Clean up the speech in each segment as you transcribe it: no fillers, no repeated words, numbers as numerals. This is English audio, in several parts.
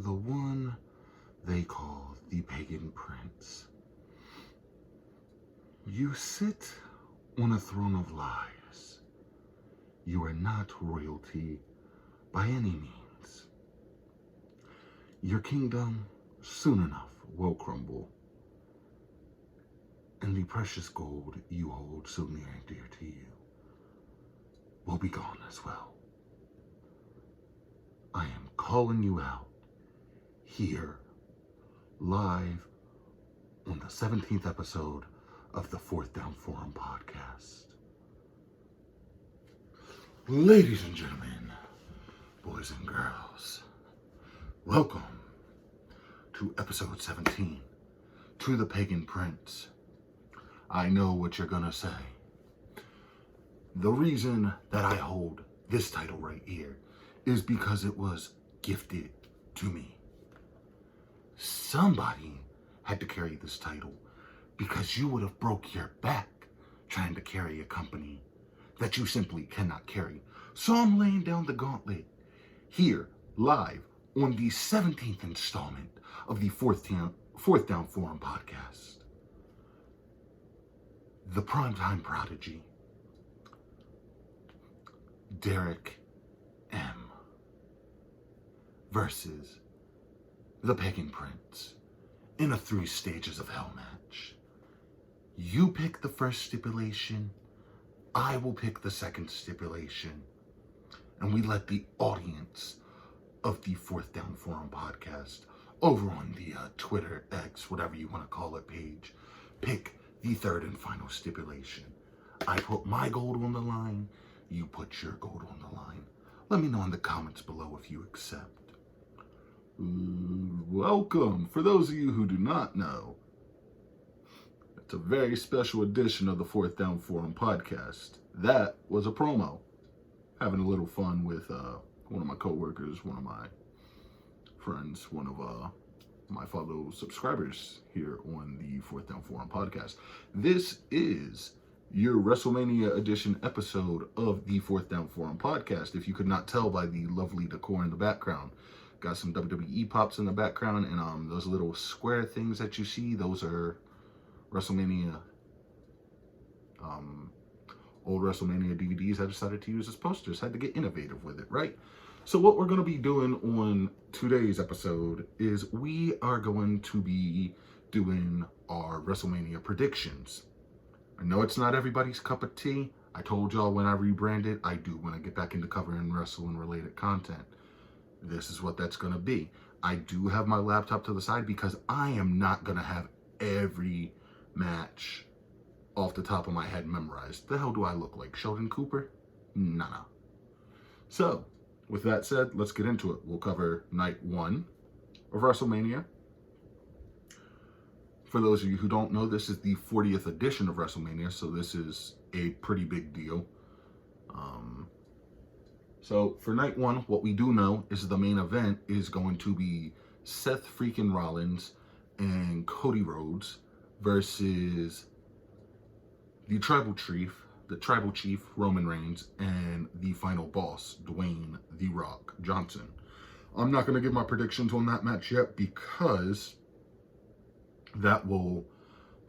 the one they call the Pagan Prince. You sit on a throne of lies. You are not royalty by any means. Your kingdom soon enough will crumble, and the precious gold you hold so near and dear to you will be gone as well. I am calling you out here, live on the 17th episode of the Fourth Down Forum podcast. Ladies and gentlemen, boys and girls, welcome to episode 17, to the Pagan Prince. I know what you're gonna say. The reason that I hold this title right here is because it was gifted to me. Somebody had to carry this title because you would have broke your back trying to carry a company that you simply cannot carry. So I'm laying down the gauntlet here, live, on the 17th installment of the Fourth Down Forum podcast. The primetime prodigy, Dereck M. versus the Pagan Prince in a 3 stages of hell match. You pick the first stipulation, I will pick the second stipulation, and we let the audience of the Fourth Down Forum podcast over on the Twitter, X, whatever you want to call it, page, pick the third and final stipulation. I put my gold on the line, you put your gold on the line. Let me know in the comments below if you accept. Welcome. For those of you who do not know, it's a very special edition of the Fourth Down Forum podcast. That was a promo. Having a little fun with one of my coworkers, one of my friends, one of my fellow subscribers here on the Fourth Down Forum podcast. This is your WrestleMania edition episode of the Fourth Down Forum podcast. If you could not tell by the lovely decor in the background, got some WWE pops in the background, and those little square things that you see, those are WrestleMania, old WrestleMania DVDs I decided to use as posters. Had to get innovative with it, right? So what we're going to be doing on today's episode is we are going to be doing our WrestleMania predictions. I know it's not everybody's cup of tea. I told y'all when I rebranded, I do when I get back into covering wrestling related content. This is what that's going to be. I do have my laptop to the side because I am not going to have every match off the top of my head memorized. The hell do I look like? Sheldon Cooper? Nah. So, with that said, let's get into it. We'll cover night 1 of WrestleMania. For those of you who don't know, this is the 40th edition of WrestleMania, so this is a pretty big deal. So for night 1, what we do know is the main event is going to be Seth freaking Rollins and Cody Rhodes versus the tribal chief Roman Reigns and the final boss Dwayne "The Rock" Johnson. I'm not going to give my predictions on that match yet because that will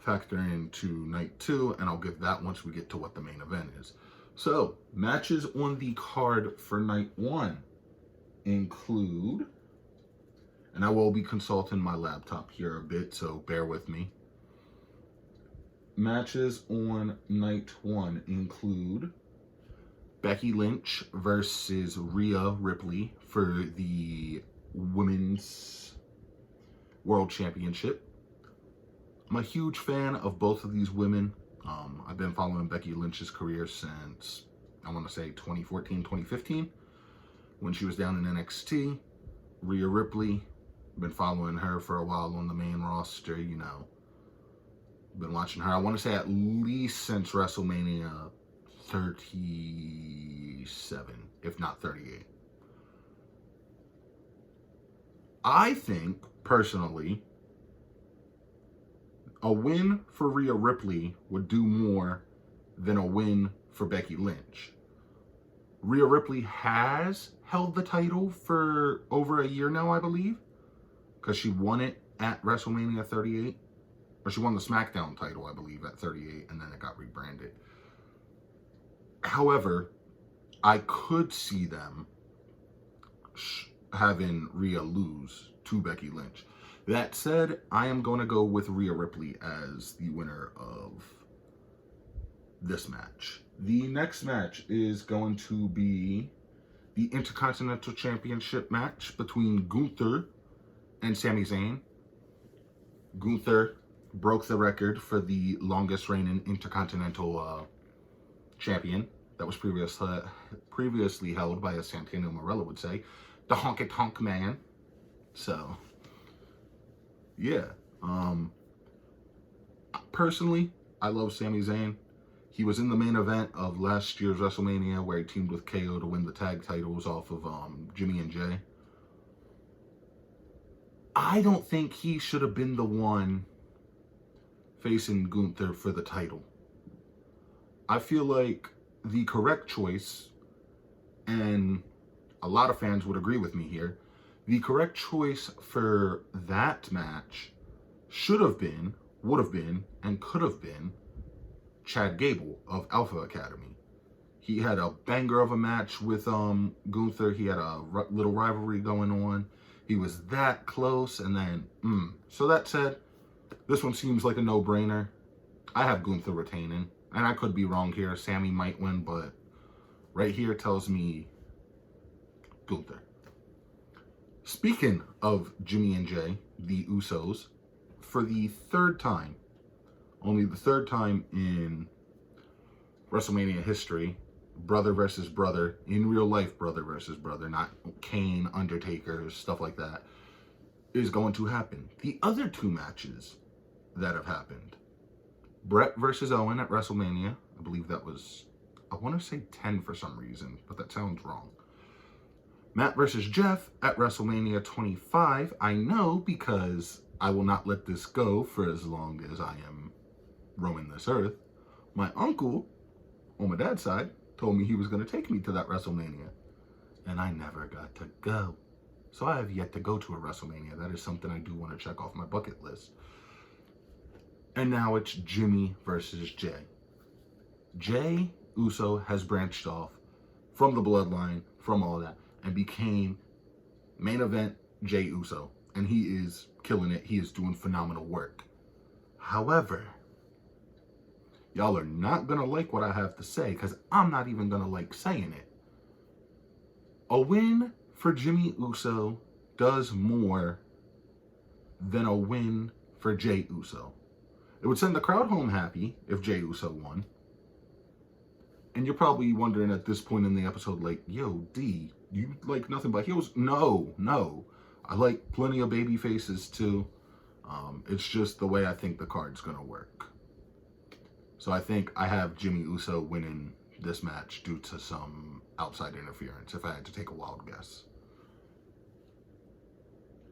factor into night 2, and I'll give that once we get to what the main event is. So, matches on the card for night 1 include, and I will be consulting my laptop here a bit, so bear with me. Matches on night 1 include Becky Lynch versus Rhea Ripley for the Women's World Championship. I'm a huge fan of both of these women. I've been following Becky Lynch's career since, I want to say, 2014, 2015, when she was down in NXT. Rhea Ripley, been following her for a while on the main roster, you know. Been watching her, I want to say, at least since WrestleMania 37, if not 38. I think, personally, a win for Rhea Ripley would do more than a win for Becky Lynch. Rhea Ripley has held the title for over a year now, I believe. because she won it at WrestleMania 38. Or she won the SmackDown title, I believe, at 38, and then it got rebranded. However, I could see them having Rhea lose to Becky Lynch. That said, I am going to go with Rhea Ripley as the winner of this match. The next match is going to be the Intercontinental Championship match between Gunther and Sami Zayn. Gunther broke the record for the longest reigning Intercontinental champion that was previously held by, as Santino Marella would say, the Honky Tonk Man. So, yeah. Personally, I love Sami Zayn. He was in the main event of last year's WrestleMania where he teamed with KO to win the tag titles off of Jimmy and Jay. I don't think he should have been the one facing Gunther for the title. I feel like the correct choice, and a lot of fans would agree with me here, the correct choice for that match should have been, would have been, and could have been Chad Gable of Alpha Academy. He had a banger of a match with Gunther. He had a little rivalry going on. He was that close, and then, So that said, this one seems like a no-brainer. I have Gunther retaining, and I could be wrong here. Sammy might win, but right here tells me Gunther. Speaking of Jimmy and Jay, the Usos, for the third time, only the third time in WrestleMania history, brother versus brother, in real life brother versus brother, not Kane, Undertaker, stuff like that, is going to happen. The other two matches that have happened, Brett versus Owen at WrestleMania, I believe that was, I want to say 10 for some reason, but that sounds wrong. Matt versus Jeff at WrestleMania 25, I know because I will not let this go for as long as I am roaming this earth. My uncle, on my dad's side, told me he was going to take me to that WrestleMania, and I never got to go. So I have yet to go to a WrestleMania. That is something I do want to check off my bucket list. And now it's Jimmy versus Jay. Jay Uso has branched off from the bloodline, from all that, and became main event Jay Uso. And he is killing it. He is doing phenomenal work. However, y'all are not going to like what I have to say, because I'm not even going to like saying it. A win for Jimmy Uso does more than a win for Jay Uso. It would send the crowd home happy if Jay Uso won. And you're probably wondering at this point in the episode, like, yo, D, you like nothing but heels? No. I like plenty of baby faces too. It's just the way I think the card's going to work. So I think I have Jimmy Uso winning this match due to some outside interference, if I had to take a wild guess.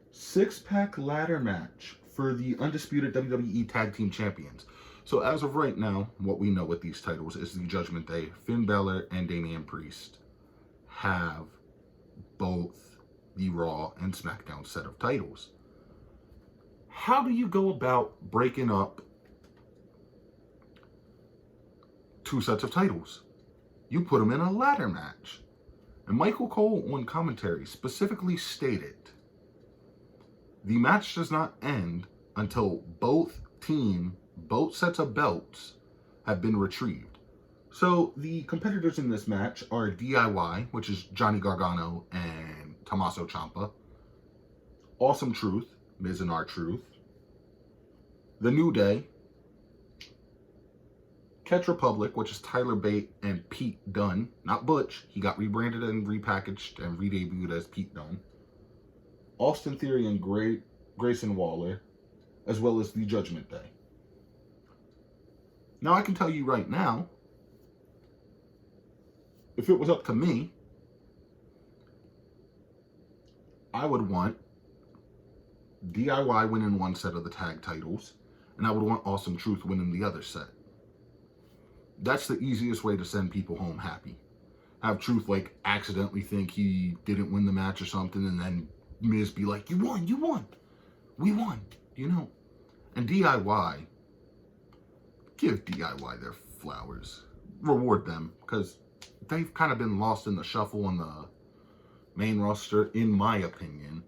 Six-pack ladder match for the undisputed WWE Tag Team Champions. So as of right now, what we know with these titles is the Judgment Day. Finn Balor and Damian Priest have both the Raw and SmackDown set of titles. How do you go about breaking up two sets of titles? You put them in a ladder match. And Michael Cole on commentary specifically stated, the match does not end until both sets of belts have been retrieved. So the competitors in this match are DIY, which is Johnny Gargano and Tommaso Ciampa, Awesome Truth, Miz and R-Truth, The New Day, Catch Republic, which is Tyler Bate and Pete Dunne, not Butch. He got rebranded and repackaged and redebuted as Pete Dunne. Austin Theory and Grayson Waller, as well as the Judgment Day. Now I can tell you right now, if it was up to me, I would want DIY winning one set of the tag titles, and I would want Awesome Truth winning the other set. That's the easiest way to send people home happy. Have Truth like accidentally think he didn't win the match or something, and then Miz be like, you won. We won, you know. And DIY, give DIY their flowers. Reward them, because they've kind of been lost in the shuffle on the main roster, in my opinion.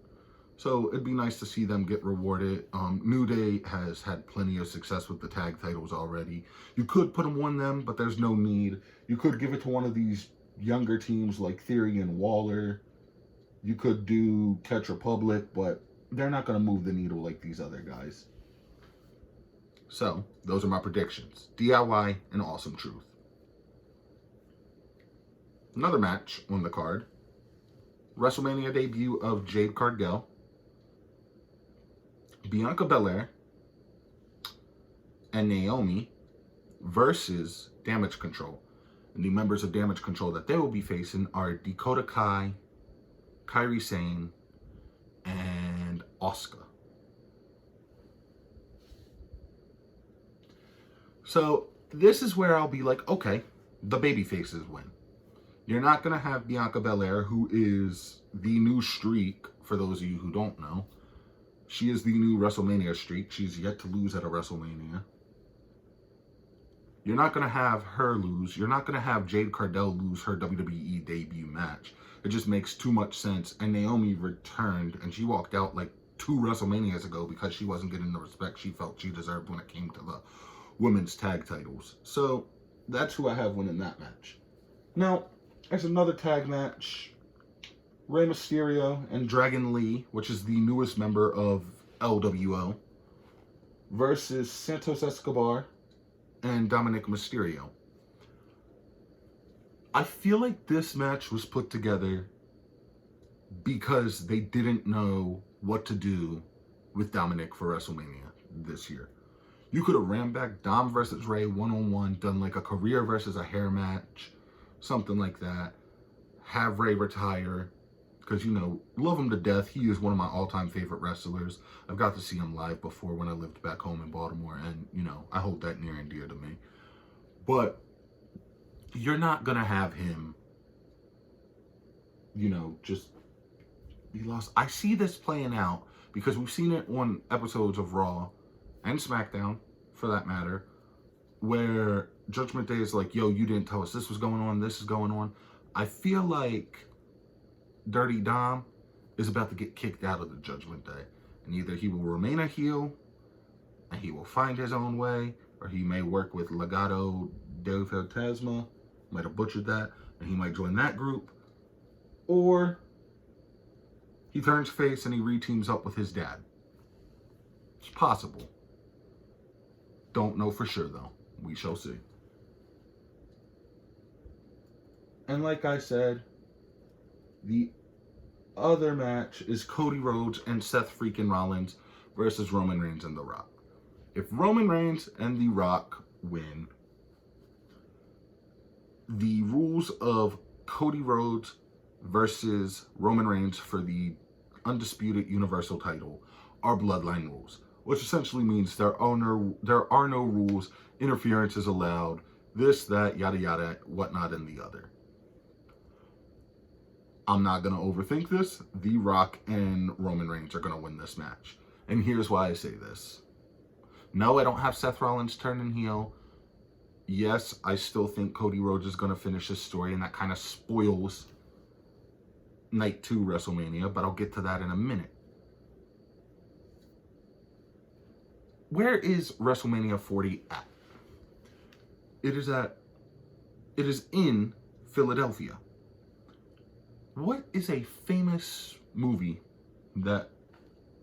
So it'd be nice to see them get rewarded. New Day has had plenty of success with the tag titles already. You could put them on them, but there's no need. You could give it to one of these younger teams like Theory and Waller. You could do Catch Republic, but they're not going to move the needle like these other guys. So, those are my predictions. DIY and Awesome Truth. Another match on the card. WrestleMania debut of Jade Cargill, Bianca Belair, and Naomi versus Damage Control. And the members of Damage Control that they will be facing are Dakota Kai, Kairi Sane, and Asuka. So this is where I'll be like, okay, the baby faces win. You're not going to have Bianca Belair, who is the new streak, for those of you who don't know. She is the new WrestleMania streak. She's yet to lose at a WrestleMania. You're not going to have her lose. You're not going to have Jade Cargill lose her WWE debut match. It just makes too much sense. And Naomi returned, and she walked out like 2 WrestleManias ago because she wasn't getting the respect she felt she deserved when it came to the women's tag titles. So that's who I have winning that match. Now, there's another tag match. Rey Mysterio and Dragon Lee, which is the newest member of LWO, versus Santos Escobar and Dominic Mysterio. I feel like this match was put together because they didn't know what to do with Dominic for WrestleMania this year. You could have ran back Dom versus Rey one-on-one, done like a career versus a hair match, something like that. Have Rey retire, because, you know, love him to death. He is one of my all-time favorite wrestlers. I've got to see him live before when I lived back home in Baltimore, and, you know, I hold that near and dear to me. But you're not going to have him, you know, just be lost. I see this playing out because we've seen it on episodes of Raw and SmackDown, for that matter, where Judgment Day is like, yo, you didn't tell us this was going on, this is going on. I feel like Dirty Dom is about to get kicked out of the Judgment Day. And either he will remain a heel and he will find his own way, or he may work with Legado del Fantasma, might have butchered that, and he might join that group. Or he turns face and he reteams up with his dad. It's possible. Don't know for sure though. We shall see. And like I said, the other match is Cody Rhodes and Seth freaking Rollins versus Roman Reigns and The Rock. If Roman Reigns and The Rock win, the rules of Cody Rhodes versus Roman Reigns for the undisputed Universal title are bloodline rules, which essentially means there are no rules, interference is allowed, this, that, yada, yada, whatnot, and the other. I'm not going to overthink this. The Rock and Roman Reigns are going to win this match. And here's why I say this. No, I don't have Seth Rollins turning heel. Yes, I still think Cody Rhodes is going to finish his story, and that kind of spoils Night 2 WrestleMania, but I'll get to that in a minute. Where is WrestleMania 40 at? It is in Philadelphia. What is a famous movie that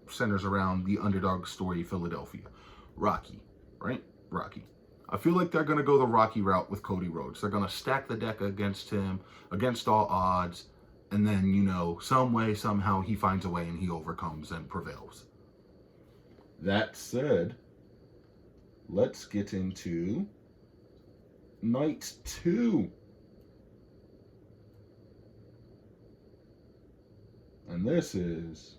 centers around the underdog story Philadelphia? Rocky, right? Rocky. I feel like they're going to go the Rocky route with Cody Rhodes. They're going to stack the deck against him, against all odds, and then, you know, some way, somehow he finds a way and he overcomes and prevails. That said, let's get into Night 2. And this is,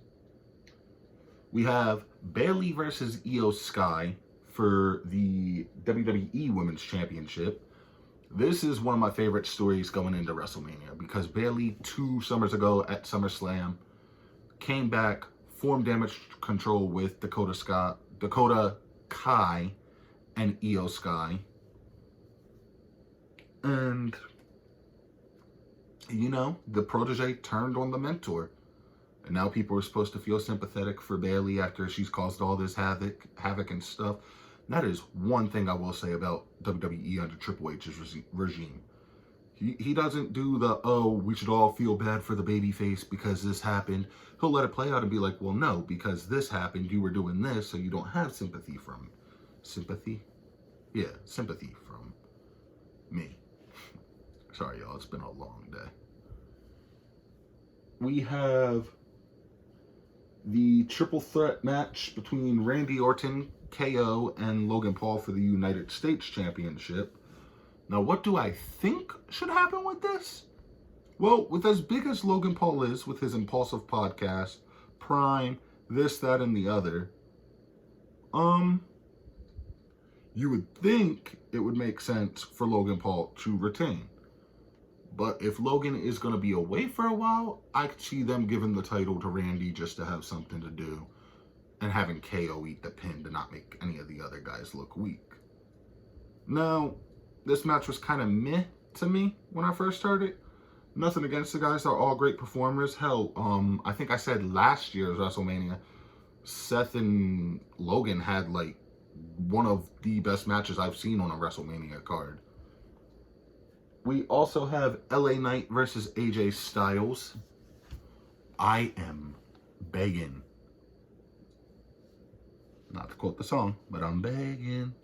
we have Bayley versus Io Sky for the WWE Women's Championship. This is one of my favorite stories going into WrestleMania because Bayley 2 summers ago at SummerSlam came back form damage control with Dakota Kai, and Io Sky. And, you know, the protege turned on the mentor. And now people are supposed to feel sympathetic for Bayley after she's caused all this havoc and stuff. And that is one thing I will say about WWE under Triple H's regime. He doesn't do the, oh, we should all feel bad for the babyface because this happened. He'll let it play out and be like, well, no, because this happened, you were doing this, so you don't have sympathy from... Sympathy? Yeah, sympathy from me. Sorry, y'all, it's been a long day. We have the triple threat match between Randy Orton, KO, and Logan Paul for the United States Championship. Now, what do I think should happen with this? Well, with as big as Logan Paul is with his impulsive podcast, Prime, this, that, and the other, you would think it would make sense for Logan Paul to retain. But if Logan is going to be away for a while, I could see them giving the title to Randy just to have something to do, and having KO eat the pin to not make any of the other guys look weak. Now, this match was kind of meh to me when I first heard it. Nothing against the guys, they're all great performers. Hell, I think I said last year's WrestleMania, Seth and Logan had like one of the best matches I've seen on a WrestleMania card. We also have LA Knight versus AJ Styles. I am begging. Not to quote the song, but I'm begging.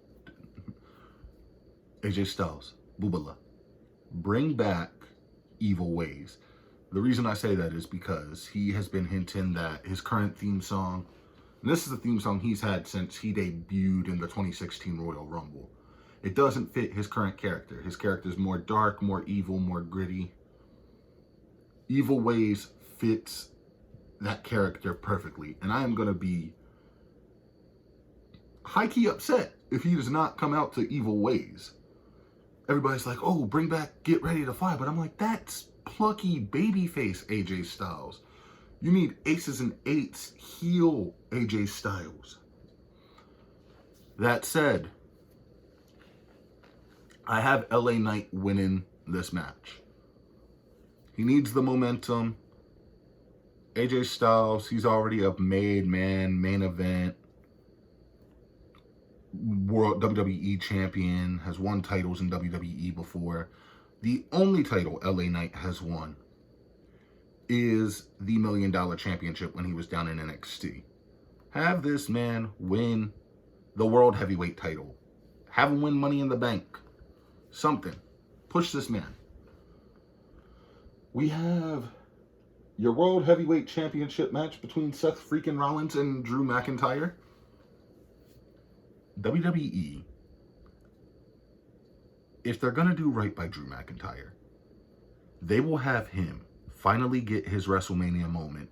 AJ Styles, Boobala, bring back Evil Ways. The reason I say that is because he has been hinting that his current theme song, and this is the theme song he's had since he debuted in the 2016 Royal Rumble. It doesn't fit his current character. His character is more dark, more evil, more gritty. Evil Ways fits that character perfectly. And I am going to be high-key upset if he does not come out to Evil Ways. Everybody's like, oh, bring back Get Ready to Fly. But I'm like, that's plucky babyface AJ Styles. You need aces and eights, heel AJ Styles. That said, I have LA Knight winning this match. He needs the momentum. AJ Styles, he's already a made man, main event, World WWE champion, has won titles in WWE before. The only title LA Knight has won is the $1 Million Championship when he was down in NXT. Have this man win the World Heavyweight title. Have him win Money in the Bank. Something. Push this man. We have your World Heavyweight Championship match between Seth freaking Rollins and Drew McIntyre. WWE, if they're going to do right by Drew McIntyre, they will have him finally get his WrestleMania moment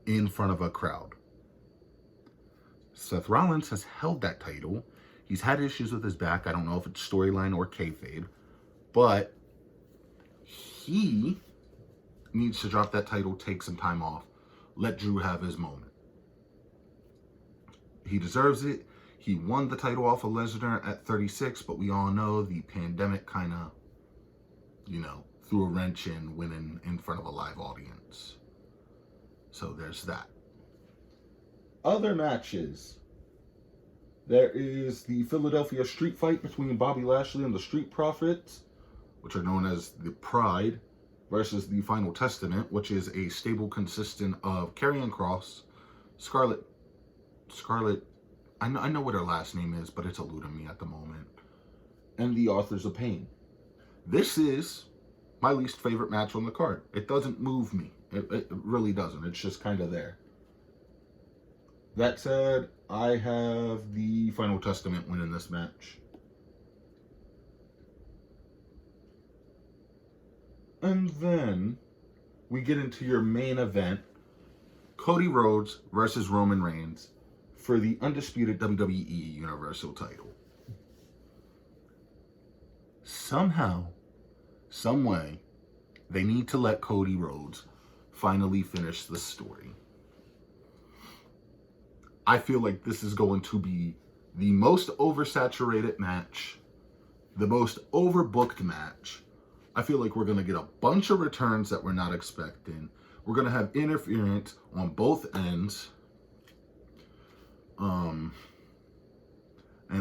in front of a crowd. Seth Rollins has held that title. He's had issues with his back. I don't know if it's storyline or kayfabe, but he needs to drop that title, take some time off, let Drew have his moment. He deserves it. He won the title off of Lesnar at 36, but we all know the pandemic kind of, threw a wrench in winning in front of a live audience. So there's that. Other matches. There is the Philadelphia Street Fight between Bobby Lashley and the Street Profits, which are known as the Pride, versus the Final Testament, which is a stable consistent of Karrion Kross, Scarlett, I know what her last name is, but it's eluding me at the moment, and the Authors of Pain. This is my least favorite match on the card. It doesn't move me. It really doesn't. It's just kind of there. That said, I have the Final Testament winning this match. And then we get into your main event, Cody Rhodes versus Roman Reigns for the undisputed WWE Universal title. Somehow, some way, they need to let Cody Rhodes finally finish the story. I feel like this is going to be the most oversaturated match, the most overbooked match. I feel like we're going to get a bunch of returns that we're not expecting. We're going to have interference on both ends. And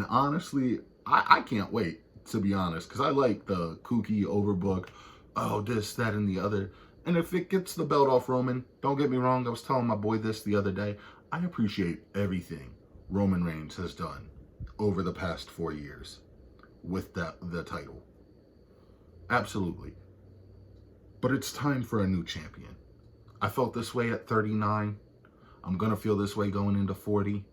honestly, I can't wait, to be honest, because I like the kooky overbook, oh, this, that, and the other. And if it gets the belt off Roman, don't get me wrong, I was telling my boy this the other day, I appreciate everything Roman Reigns has done over the past 4 years with the title. Absolutely. But it's time for a new champion. I felt this way at 39. I'm going to feel this way going into 40.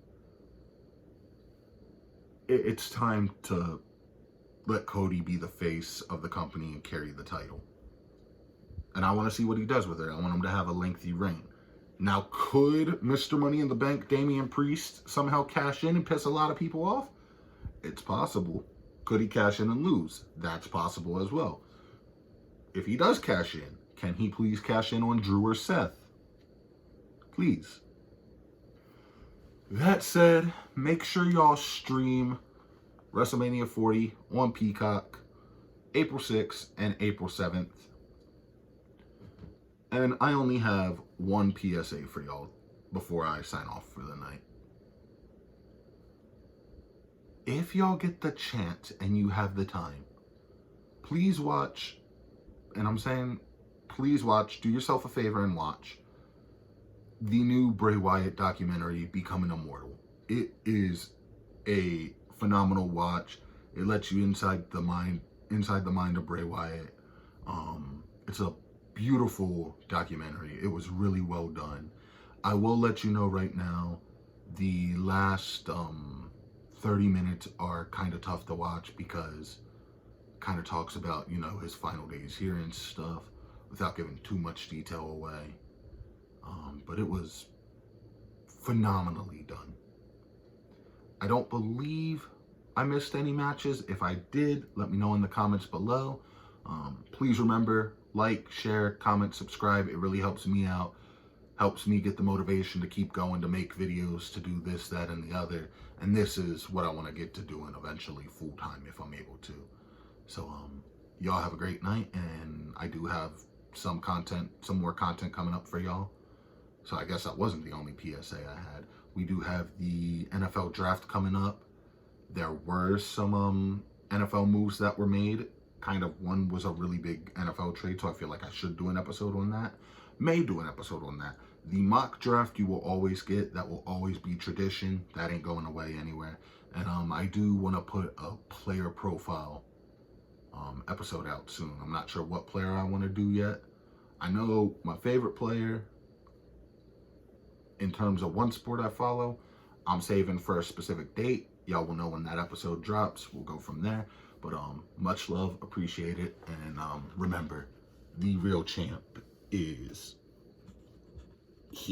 It's time to let Cody be the face of the company and carry the title. And I want to see what he does with it. I want him to have a lengthy reign. Now, could Mr. Money in the Bank, Damian Priest, somehow cash in and piss a lot of people off? It's possible. Could he cash in and lose? That's possible as well. If he does cash in, can he please cash in on Drew or Seth? Please. That said, make sure y'all stream WrestleMania 40 on Peacock, April 6th and April 7th. And I only have one PSA for y'all before I sign off for the night. If y'all get the chance and you have the time, please watch, and I'm saying please watch, do yourself a favor and watch the new Bray Wyatt documentary, Becoming Immortal. It is a phenomenal watch. It lets you inside the mind of Bray Wyatt. It's a beautiful documentary. It was really well done. I will let you know right now, the last 30 minutes are kind of tough to watch because it kind of talks about, you know, his final days here and stuff without giving too much detail away. But it was phenomenally done. I don't believe I missed any matches. If I did, let me know in the comments below. Please remember, like, share, comment, subscribe. It really helps me out. Helps me get the motivation to keep going, to make videos, to do this, that, and the other. And this is what I want to get to doing eventually full time if I'm able to. So, y'all have a great night. And I do have some more content coming up for y'all. So I guess that wasn't the only PSA I had. We do have the NFL draft coming up. There were some NFL moves that were made. Kind of one was a really big NFL trade, so I feel like I should do an episode on that. May do an episode on that. The mock draft you will always get. That will always be tradition. That ain't going away anywhere. And I do want to put a player profile episode out soon. I'm not sure what player I want to do yet. I know my favorite player in terms of one sport I follow, I'm saving for a specific date. Y'all will know when that episode drops. We'll go from there. But much love, appreciate it, and remember, the real champ is